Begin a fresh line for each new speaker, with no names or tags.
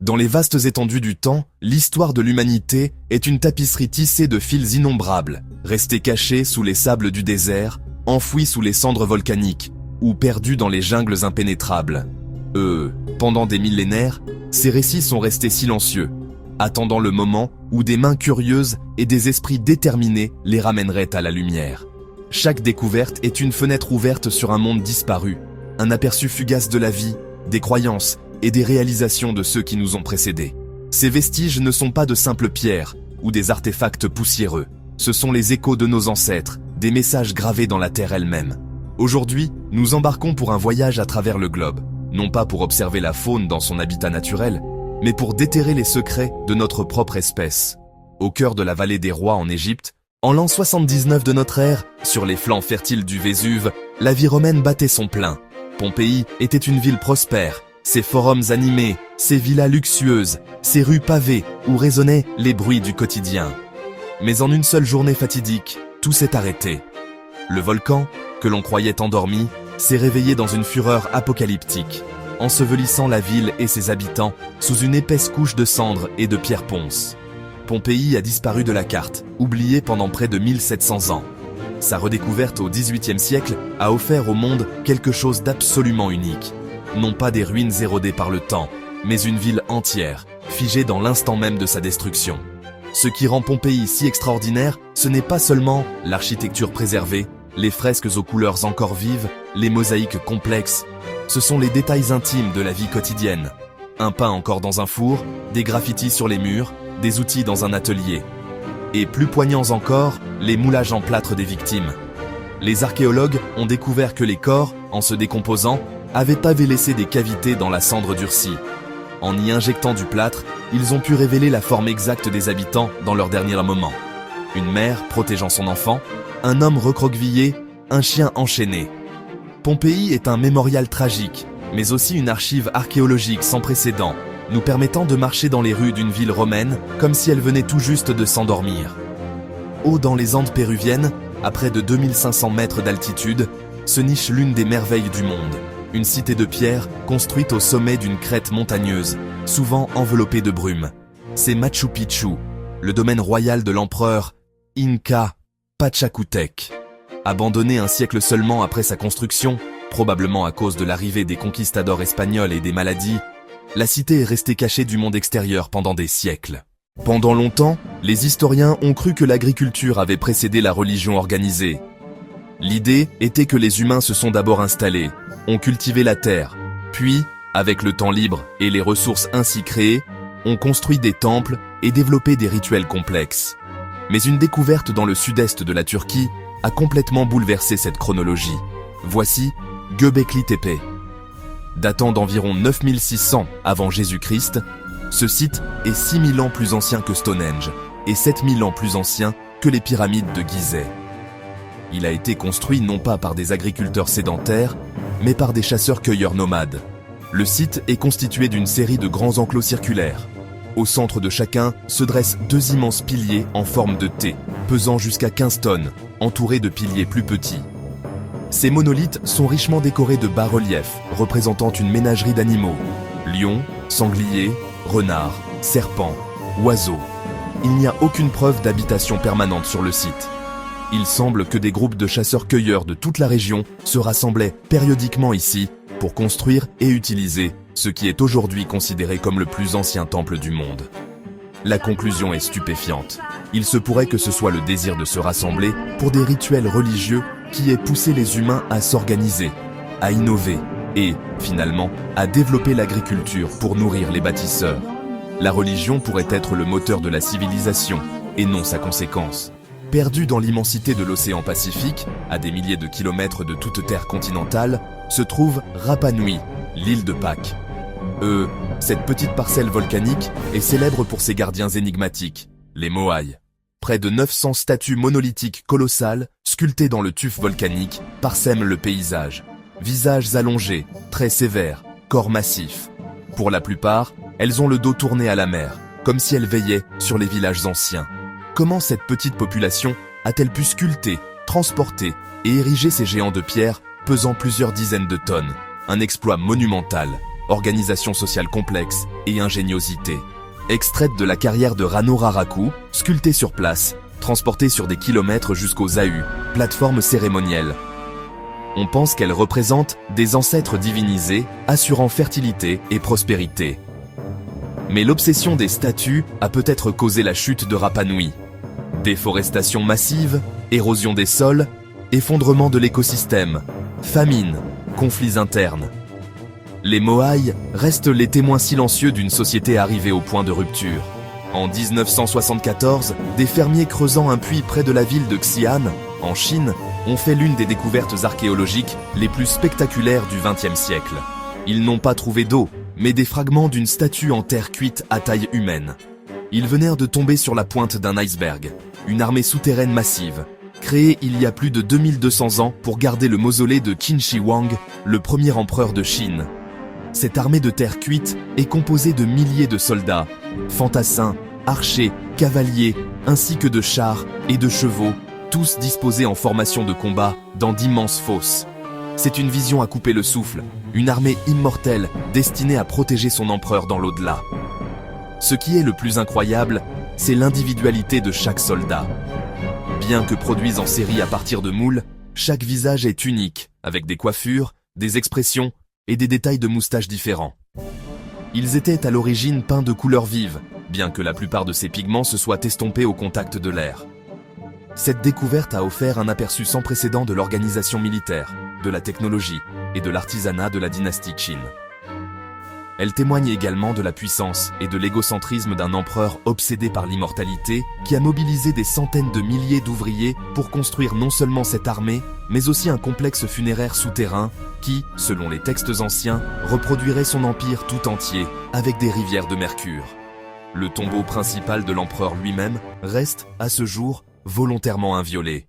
Dans les vastes étendues du temps, l'histoire de l'humanité est une tapisserie tissée de fils innombrables, restés cachés sous les sables du désert, enfouis sous les cendres volcaniques, ou perdus dans les jungles impénétrables. Pendant des millénaires, ces récits sont restés silencieux, attendant le moment où des mains curieuses et des esprits déterminés les ramèneraient à la lumière. Chaque découverte est une fenêtre ouverte sur un monde disparu, un aperçu fugace de la vie, des croyances et des réalisations de ceux qui nous ont précédés. Ces vestiges ne sont pas de simples pierres ou des artefacts poussiéreux. Ce sont les échos de nos ancêtres, des messages gravés dans la terre elle-même. Aujourd'hui, nous embarquons pour un voyage à travers le globe, non pas pour observer la faune dans son habitat naturel, mais pour déterrer les secrets de notre propre espèce. Au cœur de la vallée des rois en Égypte, en l'an 79 de notre ère, sur les flancs fertiles du Vésuve, la vie romaine battait son plein. Pompéi était une ville prospère, ses forums animés, ses villas luxueuses, ses rues pavées où résonnaient les bruits du quotidien. Mais en une seule journée fatidique, tout s'est arrêté. Le volcan, que l'on croyait endormi, s'est réveillé dans une fureur apocalyptique, ensevelissant la ville et ses habitants sous une épaisse couche de cendres et de pierres ponces. Pompéi a disparu de la carte, oubliée pendant près de 1700 ans. Sa redécouverte au XVIIIe siècle a offert au monde quelque chose d'absolument unique. Non pas des ruines érodées par le temps, mais une ville entière, figée dans l'instant même de sa destruction. Ce qui rend Pompéi si extraordinaire, ce n'est pas seulement l'architecture préservée, les fresques aux couleurs encore vives, les mosaïques complexes. Ce sont les détails intimes de la vie quotidienne. Un pain encore dans un four, des graffitis sur les murs, des outils dans un atelier. Et plus poignants encore, les moulages en plâtre des victimes. Les archéologues ont découvert que les corps, en se décomposant, avaient pavé laissé des cavités dans la cendre durcie. En y injectant du plâtre, ils ont pu révéler la forme exacte des habitants dans leur dernier moment. Une mère protégeant son enfant, un homme recroquevillé, un chien enchaîné. Pompéi est un mémorial tragique, mais aussi une archive archéologique sans précédent, nous permettant de marcher dans les rues d'une ville romaine comme si elle venait tout juste de s'endormir. Haut dans les Andes péruviennes, à près de 2500 mètres d'altitude, se niche l'une des merveilles du monde. Une cité de pierre construite au sommet d'une crête montagneuse, souvent enveloppée de brume. C'est Machu Picchu, le domaine royal de l'empereur Inca Pachacútec. Abandonné un siècle seulement après sa construction, probablement à cause de l'arrivée des conquistadors espagnols et des maladies, la cité est restée cachée du monde extérieur pendant des siècles. Pendant longtemps, les historiens ont cru que l'agriculture avait précédé la religion organisée. L'idée était que les humains se sont d'abord installés, ont cultivé la terre, puis, avec le temps libre et les ressources ainsi créées, ont construit des temples et développé des rituels complexes. Mais une découverte dans le sud-est de la Turquie a complètement bouleversé cette chronologie. Voici Göbekli Tepe. Datant d'environ 9600 avant Jésus-Christ, ce site est 6000 ans plus ancien que Stonehenge et 7000 ans plus ancien que les pyramides de Gizeh. Il a été construit non pas par des agriculteurs sédentaires, mais par des chasseurs-cueilleurs nomades. Le site est constitué d'une série de grands enclos circulaires. Au centre de chacun se dressent deux immenses piliers en forme de T, pesant jusqu'à 15 tonnes, entourés de piliers plus petits. Ces monolithes sont richement décorés de bas-reliefs représentant une ménagerie d'animaux. Lions, sangliers, renards, serpents, oiseaux. Il n'y a aucune preuve d'habitation permanente sur le site. Il semble que des groupes de chasseurs-cueilleurs de toute la région se rassemblaient périodiquement ici pour construire et utiliser ce qui est aujourd'hui considéré comme le plus ancien temple du monde. La conclusion est stupéfiante. Il se pourrait que ce soit le désir de se rassembler pour des rituels religieux qui ait poussé les humains à s'organiser, à innover et, finalement, à développer l'agriculture pour nourrir les bâtisseurs. La religion pourrait être le moteur de la civilisation et non sa conséquence. Perdu dans l'immensité de l'océan Pacifique, à des milliers de kilomètres de toute terre continentale, se trouve Rapa Nui, l'île de Pâques. Cette petite parcelle volcanique est célèbre pour ses gardiens énigmatiques, les Moai. Près de 900 statues monolithiques colossales, sculptées dans le tuf volcanique, parsèment le paysage. Visages allongés, traits sévères, corps massifs. Pour la plupart, elles ont le dos tourné à la mer, comme si elles veillaient sur les villages anciens. Comment cette petite population a-t-elle pu sculpter, transporter et ériger ces géants de pierre pesant plusieurs dizaines de tonnes? Un exploit monumental organisation sociale complexe et ingéniosité. Extraite de la carrière de Rano Raraku, sculptée sur place, transportée sur des kilomètres jusqu'aux Ahu, plateforme cérémonielle. On pense qu'elle représente des ancêtres divinisés, assurant fertilité et prospérité. Mais l'obsession des statues a peut-être causé la chute de Rapa Nui. Déforestation massive, érosion des sols, effondrement de l'écosystème, famine, conflits internes. Les Moai restent les témoins silencieux d'une société arrivée au point de rupture. En 1974, des fermiers creusant un puits près de la ville de Xi'an, en Chine, ont fait l'une des découvertes archéologiques les plus spectaculaires du XXe siècle. Ils n'ont pas trouvé d'eau, mais des fragments d'une statue en terre cuite à taille humaine. Ils venèrent de tomber sur la pointe d'un iceberg, une armée souterraine massive, créée il y a plus de 2200 ans pour garder le mausolée de Qin Shi Huang, le premier empereur de Chine. Cette armée de terre cuite est composée de milliers de soldats, fantassins, archers, cavaliers, ainsi que de chars et de chevaux, tous disposés en formation de combat dans d'immenses fosses. C'est une vision à couper le souffle, une armée immortelle destinée à protéger son empereur dans l'au-delà. Ce qui est le plus incroyable, c'est l'individualité de chaque soldat. Bien que produits en série à partir de moules, chaque visage est unique, avec des coiffures, des expressions et des détails de moustaches différents. Ils étaient à l'origine peints de couleurs vives, bien que la plupart de ces pigments se soient estompés au contact de l'air. Cette découverte a offert un aperçu sans précédent de l'organisation militaire, de la technologie et de l'artisanat de la dynastie Qin. Elle témoigne également de la puissance et de l'égocentrisme d'un empereur obsédé par l'immortalité qui a mobilisé des centaines de milliers d'ouvriers pour construire non seulement cette armée, mais aussi un complexe funéraire souterrain qui, selon les textes anciens, reproduirait son empire tout entier avec des rivières de mercure. Le tombeau principal de l'empereur lui-même reste, à ce jour, volontairement inviolé.